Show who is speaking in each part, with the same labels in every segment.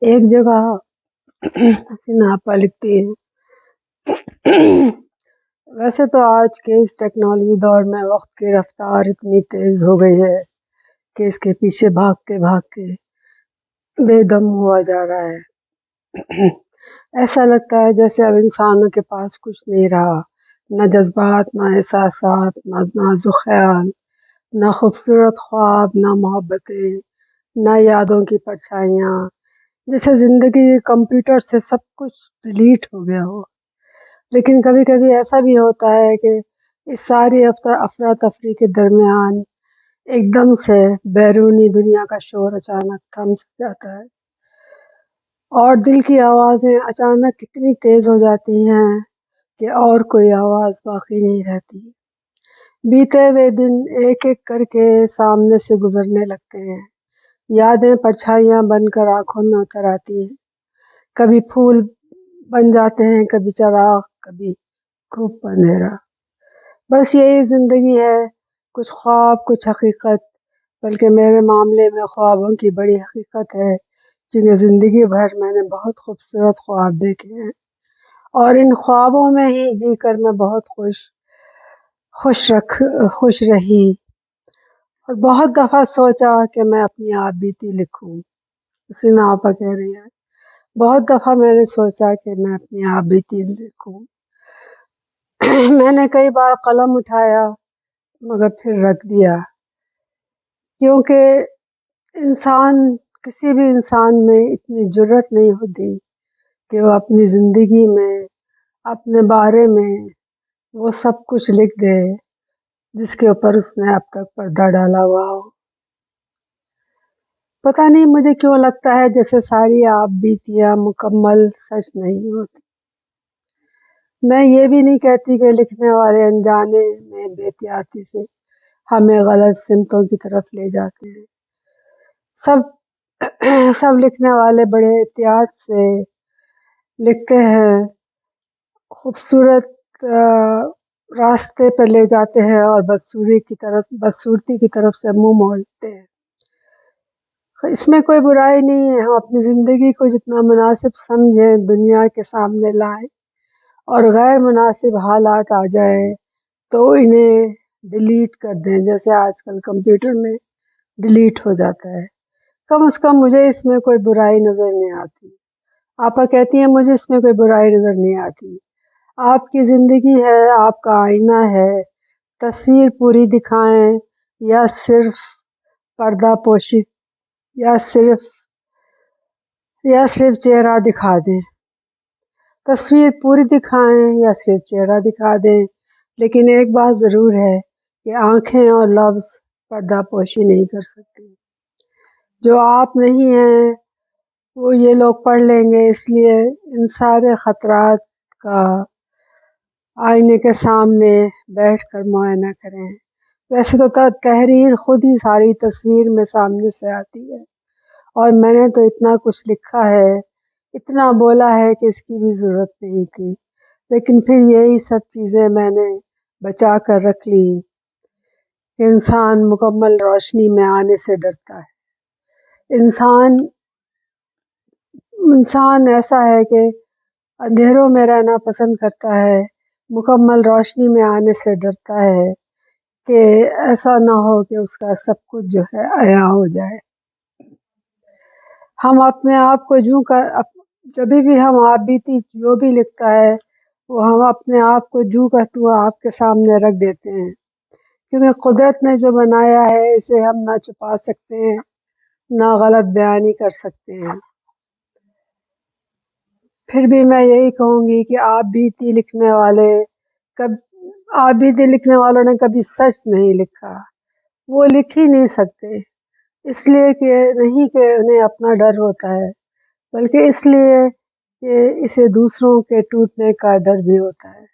Speaker 1: ایک جگہ حسین آپا لکھتی ہیں ویسے تو آج کے اس ٹیکنالوجی دور میں وقت کی رفتار اتنی تیز ہو گئی ہے کہ اس کے پیچھے بھاگتے بھاگتے بے دم ہوا جا رہا ہے۔ ایسا لگتا ہے جیسے اب انسانوں کے پاس کچھ نہیں رہا، نہ جذبات، نہ احساسات، نہ نازک خیال، نہ خوبصورت خواب، نہ محبتیں، نہ یادوں کی پرچھائیاں، جیسے زندگی کمپیوٹر سے سب کچھ ڈیلیٹ ہو گیا ہو۔ لیکن کبھی کبھی ایسا بھی ہوتا ہے کہ اس ساری افراتفری کے درمیان ایک دم سے بیرونی دنیا کا شور اچانک تھم جاتا ہے اور دل کی آوازیں اچانک اتنی تیز ہو جاتی ہیں کہ اور کوئی آواز باقی نہیں رہتی۔ بیتے ہوئے دن ایک ایک کر کے سامنے سے گزرنے لگتے ہیں، یادیں پرچھائیاں بن کر آنکھوں میں اتر آتی ہیں، کبھی پھول بن جاتے ہیں، کبھی چراغ، کبھی خوب اندھیرا۔ بس یہی زندگی ہے، کچھ خواب کچھ حقیقت، بلکہ میرے معاملے میں خوابوں کی بڑی حقیقت ہے، کیونکہ زندگی بھر میں نے بہت خوبصورت خواب دیکھے ہیں اور ان خوابوں میں ہی جی کر میں بہت خوش رہی اور بہت دفعہ سوچا کہ میں اپنی آپ بیتی لکھوں۔ حسین آپا کہہ رہی ہے بہت دفعہ میں نے سوچا کہ میں اپنی آپ بیتی لکھوں۔ میں نے کئی بار قلم اٹھایا मगर फिर रख दिया, क्योंकि किसी भी इंसान में इतनी जुर्रत नहीं होती कि वो अपनी ज़िंदगी में अपने बारे में वो सब कुछ लिख दे जिसके ऊपर उसने अब तक पर्दा डाला हुआ हो। पता नहीं मुझे क्यों लगता है जैसे सारी आप बीतियां मुकम्मल सच नहीं होती। मैं ये भी नहीं कहती कि लिखने वाले अनजाने में बेहतियाती से हमें गलत सिमतों की तरफ ले जाते हैं। सब सब लिखने वाले बड़े एहतियात से लिखते हैं, खूबसूरत रास्ते पर ले जाते हैं और बदसूरती की तरफ से मुंह मोड़ते हैं। इसमें कोई बुराई नहीं है, हम अपनी ज़िंदगी को जितना मुनासिब समझें दुनिया के सामने लाएं, और गैर मुनासिब हालात आ जाए तो इन्हें डिलीट कर दें, जैसे आजकल कंप्यूटर में डिलीट हो जाता है। कम से कम मुझे इसमें कोई बुराई नज़र नहीं आती। आपा कहती हैं मुझे इसमें कोई बुराई नज़र नहीं आती। आपकी ज़िंदगी है, आपका आईना है, तस्वीर पूरी दिखाएं या सिर्फ पर्दा पोशी या सिर्फ चेहरा दिखा दें। तस्वीर पूरी दिखाएं या सिर्फ चेहरा दिखा दें, लेकिन एक बात ज़रूर है कि आंखें और लफ्ज़ पर्दा पोशी नहीं कर सकती। जो आप नहीं हैं वो ये लोग पढ़ लेंगे, इसलिए इन सारे ख़तरात का आईने के सामने बैठकर मुआयना करें। वैसे तो तहरीर खुद ही सारी तस्वीर में सामने से आती है, और मैंने तो इतना कुछ लिखा है, इतना बोला है कि इसकी भी ज़रूरत नहीं थी, लेकिन फिर यही सब चीज़ें मैंने बचा कर रख ली। इंसान मुकम्मल रोशनी में आने से डरता है। इंसान ऐसा है कि अंधेरों में रहना पसंद करता है, मुकम्मल रोशनी में आने से डरता है कि ऐसा ना हो कि उसका सब कुछ जो है अया हो जाए। हम अपने आप को जब भी हम आप बीती जो भी लिखता है वो हम अपने आप को जू का तू आपके सामने रख देते हैं, क्योंकि कुदरत ने जो बनाया है इसे हम ना छुपा सकते हैं ना गलत बयानी कर सकते हैं। फिर भी मैं यही कहूँगी कि आप बीती लिखने वालों ने कभी सच नहीं लिखा। वो लिख ही नहीं सकते, इसलिए कि नहीं कि उन्हें अपना डर होता है, बल्कि इसलिए कि इसे दूसरों के टूटने का डर भी होता है,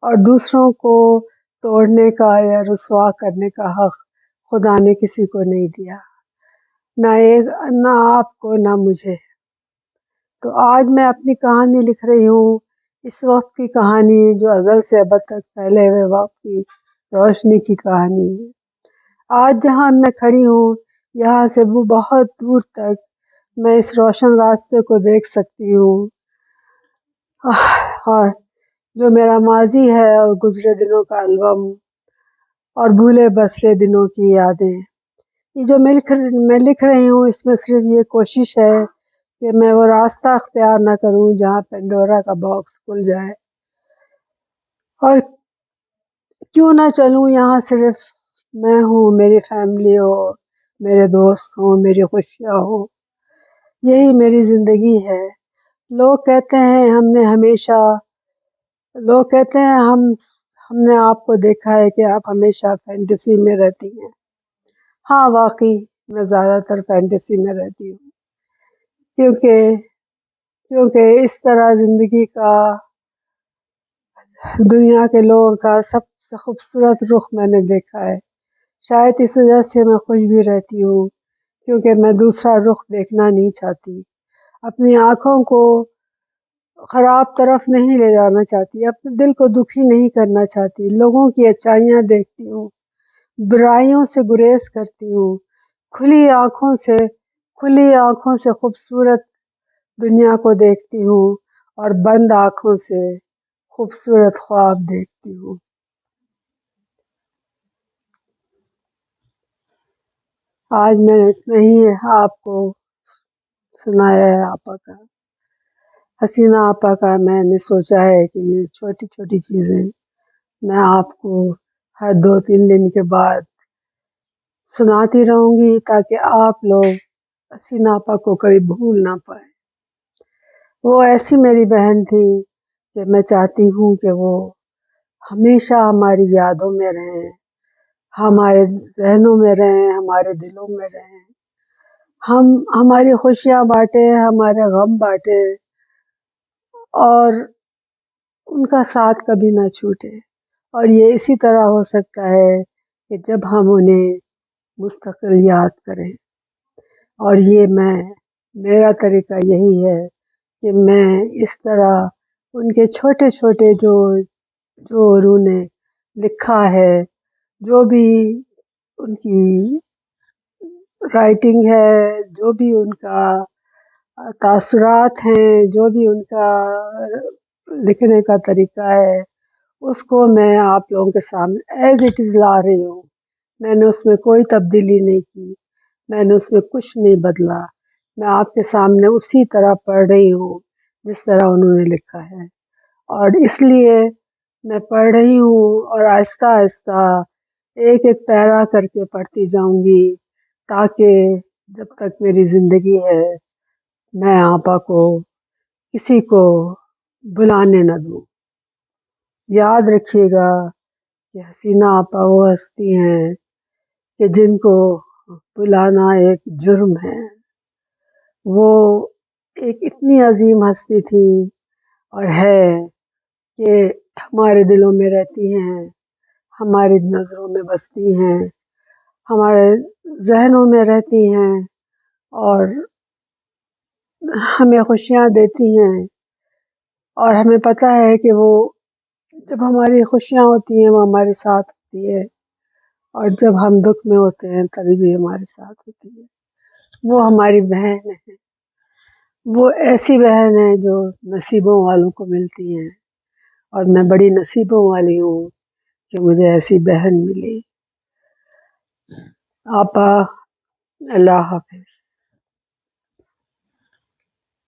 Speaker 1: और दूसरों को तोड़ने का या रुसवा करने का हक खुदा ने किसी को नहीं दिया, ना आपको ना मुझे। तो आज मैं अपनी कहानी लिख रही हूँ, इस वक्त की कहानी जो अज़ल से अब तक फैले हुए वक्त की रोशनी की कहानी है। आज जहाँ मैं खड़ी हूँ यहाँ से वो बहुत दूर तक मैं इस रोशन रास्ते को देख सकती हूँ, और जो मेरा माजी है और गुजरे दिनों का एल्बम और भूले बसरे दिनों की यादें। ये जो मैं लिख रही हूँ इसमें सिर्फ ये कोशिश है कि मैं वो रास्ता अख्तियार ना करूँ जहाँ पेंडोरा का बॉक्स खुल जाए, और क्यों ना चलूँ यहाँ सिर्फ मैं हूँ, मेरी फैमिली हो, मेरे दोस्त हों, मेरी खुशियाँ हो, यही मेरी ज़िंदगी है। लोग कहते हैं लोग कहते हैं हमने आपको देखा है कि आप हमेशा फैंटेसी में रहती हैं। हाँ वाकई मैं ज़्यादातर फैंटेसी में रहती हूँ, क्योंकि क्योंकि इस तरह ज़िंदगी का दुनिया के लोगों का सबसे खूबसूरत रुख मैंने देखा है। शायद इस वजह से मैं खुश भी रहती हूँ, क्योंकि मैं दूसरा रुख देखना नहीं चाहती, अपनी आँखों को ख़राब तरफ नहीं ले जाना चाहती, अपने दिल को दुखी नहीं करना चाहती। लोगों की अच्छाइयाँ देखती हूँ, बुराइयों से गुरेज करती हूँ, खुली आँखों से खुली आँखों से खूबसूरत दुनिया को देखती हूँ, और बंद आँखों से खूबसूरत ख्वाब देखती हूँ। आज मैंने इतना ही आपको सुनाया है आपा का, हसीना आपा का। मैंने सोचा है कि ये छोटी छोटी चीज़ें मैं आपको हर 2-3 दिन के बाद सुनाती रहूँगी ताकि आप लोग हसीना आपा को कभी भूल ना पाए। वो ऐसी मेरी बहन थी कि मैं चाहती हूँ कि वो हमेशा हमारी यादों में रहें, हमारे ज़हनों में रहें, हमारे दिलों में रहें। हम हमारी खुशियाँ बाँटें, हमारे गम बाँटें और उनका साथ कभी ना छूटे। और ये इसी तरह हो सकता है कि जब हम उन्हें मुस्तकिल याद करें। और ये मेरा तरीका यही है कि मैं इस तरह उनके छोटे छोटे जो जो उन्होंने लिखा है, जो भी उनकी राइटिंग है, जो भी उनका तासुरात हैं, जो भी उनका लिखने का तरीका है, उसको मैं आप लोगों के सामने एज इट इज़ ला रही हूँ। मैंने उसमें कोई तब्दीली नहीं की, मैंने उसमें कुछ नहीं बदला। मैं आपके सामने उसी तरह पढ़ रही हूँ जिस तरह उन्होंने लिखा है। और इसलिए मैं पढ़ रही हूँ और आहिस्ता आहिस्ता एक एक पैरा करके पढ़ती जाऊंगी ताकि जब तक मेरी ज़िंदगी है मैं आपा को किसी को भुलाने न दूँ। याद रखिएगा कि हसीना आपा वो हस्ती हैं कि जिनको भुलाना एक जुर्म है। वो एक इतनी अजीम हस्ती थी और है कि हमारे दिलों में रहती हैं, हमारी नज़रों में बसती हैं, हमारे जहनों में रहती हैं और हमें खुशियाँ देती हैं। और हमें पता है कि वो जब हमारी खुशियाँ होती हैं वो हमारे साथ होती है, और जब हम दुख में होते हैं तभी भी हमारे साथ होती है। वो हमारी बहन है, वो ऐसी बहन है जो नसीबों वालों को मिलती हैं, और मैं बड़ी नसीबों वाली हूँ कि मुझे ऐसी बहन मिली। आपा, अल्लाह हाफिज़।